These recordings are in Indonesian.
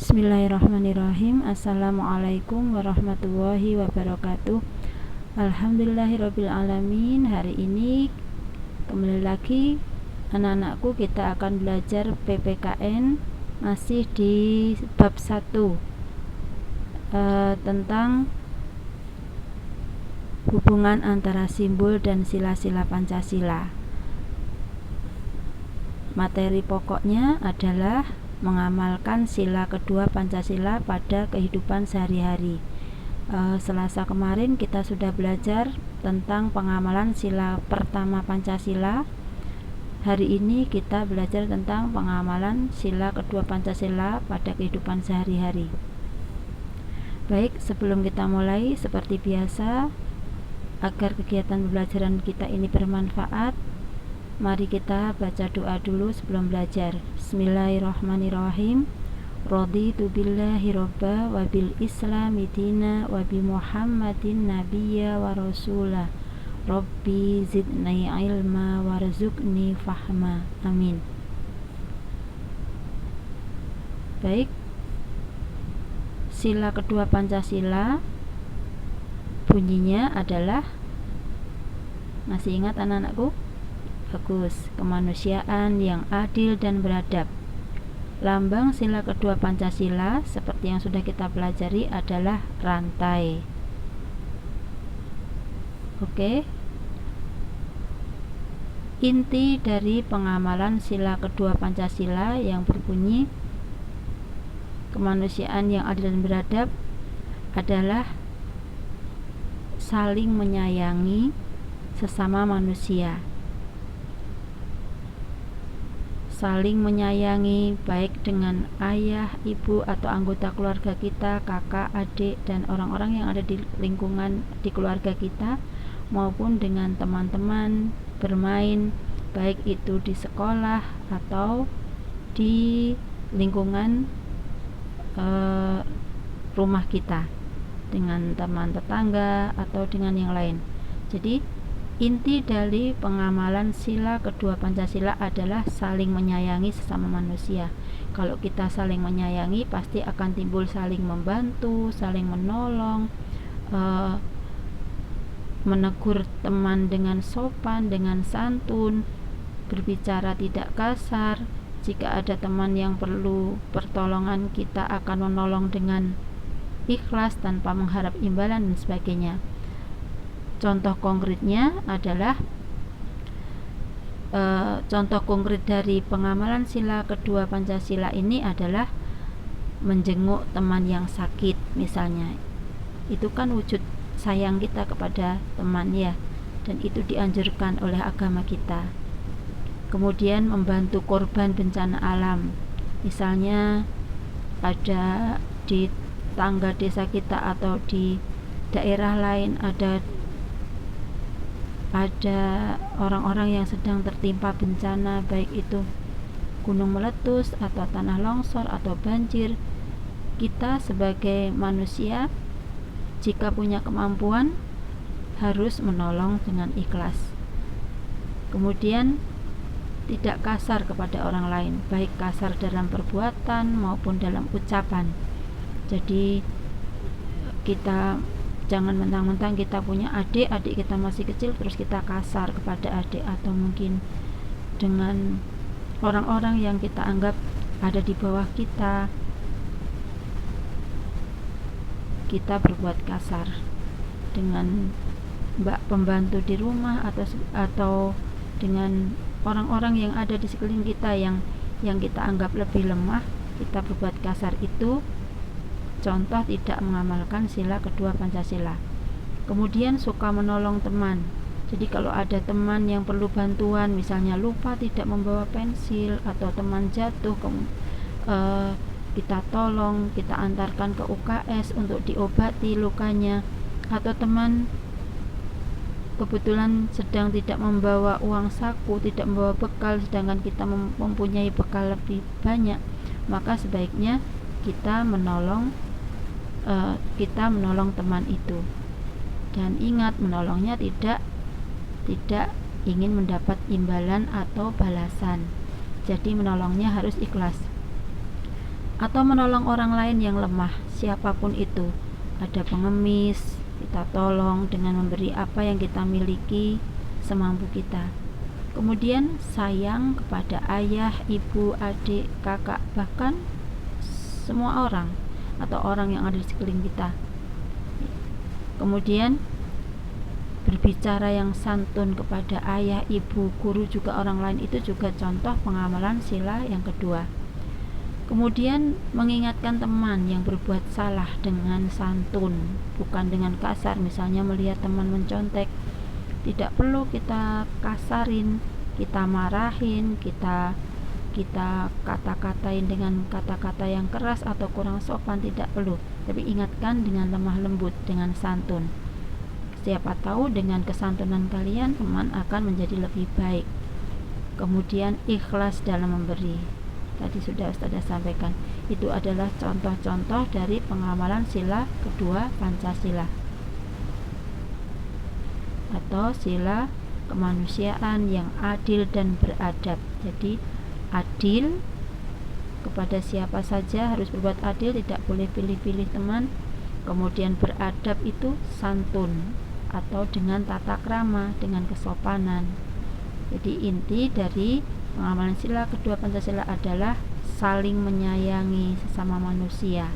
Bismillahirrahmanirrahim. Assalamualaikum warahmatullahi wabarakatuh. Alhamdulillahirabbil alamin. Hari ini kembali lagi anak-anakku, kita akan belajar PPKN masih di bab 1 tentang hubungan antara simbol dan sila-sila Pancasila. Materi pokoknya adalah mengamalkan sila kedua Pancasila pada kehidupan sehari-hari. Selasa kemarin kita sudah belajar tentang pengamalan sila pertama Pancasila. Hari ini kita belajar tentang pengamalan sila kedua Pancasila pada kehidupan sehari-hari. Baik, sebelum kita mulai, seperti biasa, agar kegiatan pembelajaran kita ini bermanfaat, mari kita baca doa dulu sebelum belajar. Bismillahirrahmanirrahim. Raditu billahi robba wa bil islami dina wa bi muhammadin nabiyya wa rasulah. Rabbi zidni ilma warzuqni fahma. Amin. Baik, sila kedua Pancasila bunyinya adalah, masih ingat anak-anakku? Bagus. Kemanusiaan yang adil dan beradab. Lambang sila kedua Pancasila seperti yang sudah kita pelajari adalah rantai. Oke. Inti dari pengamalan sila kedua Pancasila yang berbunyi kemanusiaan yang adil dan beradab adalah saling menyayangi sesama manusia. Saling menyayangi baik dengan ayah, ibu atau anggota keluarga kita, kakak, adik, dan orang-orang yang ada di lingkungan di keluarga kita, maupun dengan teman-teman bermain, baik itu di sekolah atau di lingkungan rumah kita, dengan teman tetangga atau dengan yang lain. Jadi inti dari pengamalan sila kedua Pancasila adalah saling menyayangi sesama manusia. Kalau kita saling menyayangi, pasti akan timbul saling membantu, saling menolong, menegur teman dengan sopan, dengan santun, berbicara tidak kasar. Jika ada teman yang perlu pertolongan, kita akan menolong dengan ikhlas tanpa mengharap imbalan dan sebagainya. Contoh konkretnya adalah contoh konkret dari pengamalan sila kedua Pancasila ini adalah menjenguk teman yang sakit misalnya. Itu kan wujud sayang kita kepada teman, ya, dan itu dianjurkan oleh agama kita. Kemudian membantu korban bencana alam, misalnya ada di tangga desa kita atau di daerah lain ada orang-orang yang sedang tertimpa bencana, baik itu gunung meletus atau tanah longsor atau banjir. Kita sebagai manusia, jika punya kemampuan, harus menolong dengan ikhlas. Kemudian tidak kasar kepada orang lain, baik kasar dalam perbuatan maupun dalam ucapan. Jadi kita jangan mentang-mentang kita punya adik kita masih kecil terus kita kasar kepada adik, atau mungkin dengan orang-orang yang kita anggap ada di bawah kita berbuat kasar dengan pembantu di rumah atau dengan orang-orang yang ada di sekeliling kita yang kita anggap lebih lemah, kita berbuat kasar. Itu contoh tidak mengamalkan sila kedua Pancasila. Kemudian suka menolong teman. Jadi kalau ada teman yang perlu bantuan, misalnya lupa tidak membawa pensil atau teman jatuh, kita tolong, kita antarkan ke UKS untuk diobati lukanya. Atau teman kebetulan sedang tidak membawa uang saku, tidak membawa bekal, sedangkan kita mempunyai bekal lebih banyak, maka sebaiknya kita menolong teman itu. Dan ingat, menolongnya tidak ingin mendapat imbalan atau balasan. Jadi menolongnya harus ikhlas. atau menolong orang lain yang lemah, siapapun itu. Ada pengemis, kita tolong dengan memberi apa yang kita miliki semampu kita. Kemudian sayang kepada ayah, ibu, adik, kakak, bahkan semua orang atau orang yang ada di sekeliling kita. Kemudian berbicara yang santun kepada ayah, ibu, guru, juga orang lain, itu juga contoh pengamalan sila yang kedua. Kemudian mengingatkan teman yang berbuat salah dengan santun, bukan dengan kasar. Misalnya melihat teman mencontek, tidak perlu kita kasarin, kita marahin, kita kata-katain dengan kata-kata yang keras atau kurang sopan, tidak perlu. Tapi ingatkan dengan lemah lembut, dengan santun. Siapa tahu dengan kesantunan kalian teman akan menjadi lebih baik. Kemudian ikhlas dalam memberi. Tadi sudah Ustazah sampaikan, itu adalah contoh-contoh dari pengamalan sila kedua Pancasila atau sila kemanusiaan yang adil dan beradab. Jadi adil kepada siapa saja, harus berbuat adil, tidak boleh pilih-pilih teman. Kemudian beradab itu santun atau dengan tata krama, dengan kesopanan. Jadi inti dari pengamalan sila kedua Pancasila adalah saling menyayangi sesama manusia.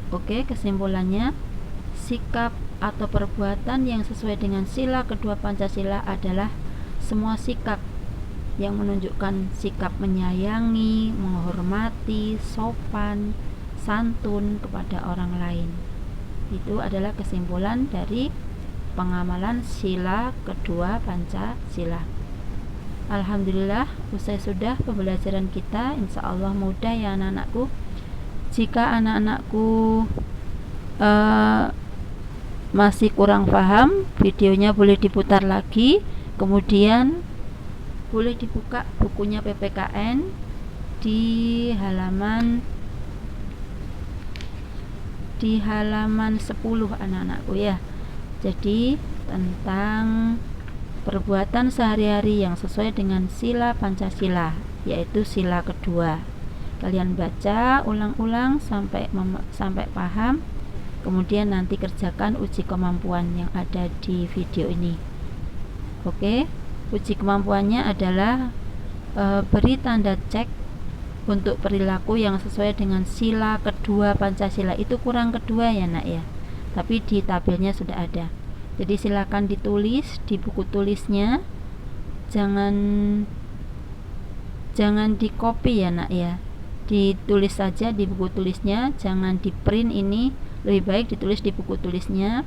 Oke, kesimpulannya, sikap atau perbuatan yang sesuai dengan sila kedua Pancasila adalah semua sikap yang menunjukkan sikap menyayangi, menghormati, sopan, santun kepada orang lain. Itu adalah kesimpulan dari pengamalan sila kedua Pancasila. Alhamdulillah, usai sudah pembelajaran kita. Insya Allah mudah ya anak-anakku. Jika anak-anakku masih kurang paham, videonya boleh diputar lagi. Kemudian boleh dibuka bukunya PPKN di halaman 10 anak-anakku ya. Jadi tentang perbuatan sehari-hari yang sesuai dengan sila Pancasila, yaitu sila kedua. Kalian baca ulang-ulang sampai paham. Kemudian nanti kerjakan uji kemampuan yang ada di video ini. Oke, uji kemampuannya adalah beri tanda cek untuk perilaku yang sesuai dengan sila kedua Pancasila. Itu kurang kedua ya nak ya, tapi di tabelnya sudah ada. Jadi silakan ditulis di buku tulisnya, jangan di copy ya nak ya, ditulis saja di buku tulisnya, jangan di print. Ini lebih baik ditulis di buku tulisnya.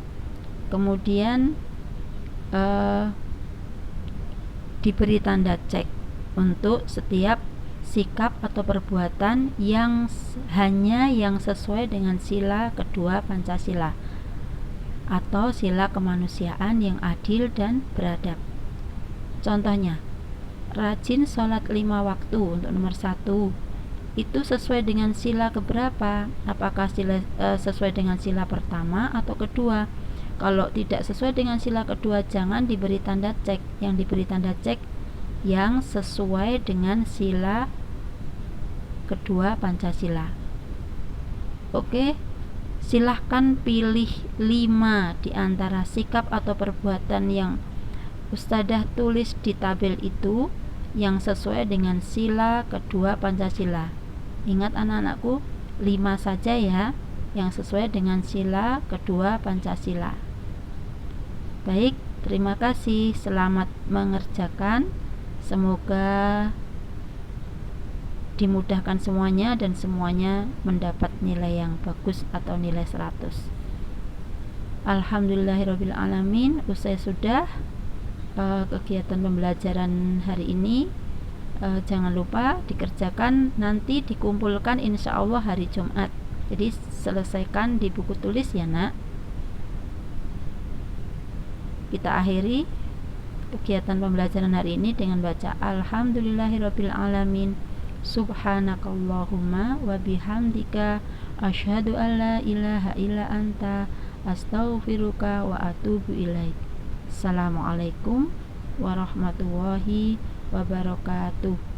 Kemudian diberi tanda cek untuk setiap sikap atau perbuatan yang hanya yang sesuai dengan sila kedua Pancasila atau sila kemanusiaan yang adil dan beradab. Contohnya, rajin sholat 5 waktu untuk nomor 1. Itu sesuai dengan sila keberapa? Apakah sesuai dengan sila pertama atau kedua? Kalau tidak sesuai dengan sila kedua, jangan diberi tanda cek. Yang diberi tanda cek yang sesuai dengan sila kedua Pancasila. Oke, silahkan pilih 5 di antara sikap atau perbuatan yang Ustadzah tulis di tabel itu yang sesuai dengan sila kedua Pancasila. Ingat anak-anakku, 5 saja ya yang sesuai dengan sila kedua Pancasila. Baik, terima kasih, selamat mengerjakan. Semoga dimudahkan semuanya dan semuanya mendapat nilai yang bagus atau nilai 100. Alhamdulillahirabbil alamin. Usai sudah kegiatan pembelajaran hari ini. Jangan lupa dikerjakan, nanti dikumpulkan insya Allah hari Jumat. Jadi selesaikan di buku tulis ya nak. Kita akhiri kegiatan pembelajaran hari ini dengan baca Alhamdulillahirabbil alamin. Subhanakallahumma wa bihamdika asyhadu an la ilaha illa anta astaghfiruka wa atubu ilaik. Assalamualaikum warahmatullahi wabarakatuh.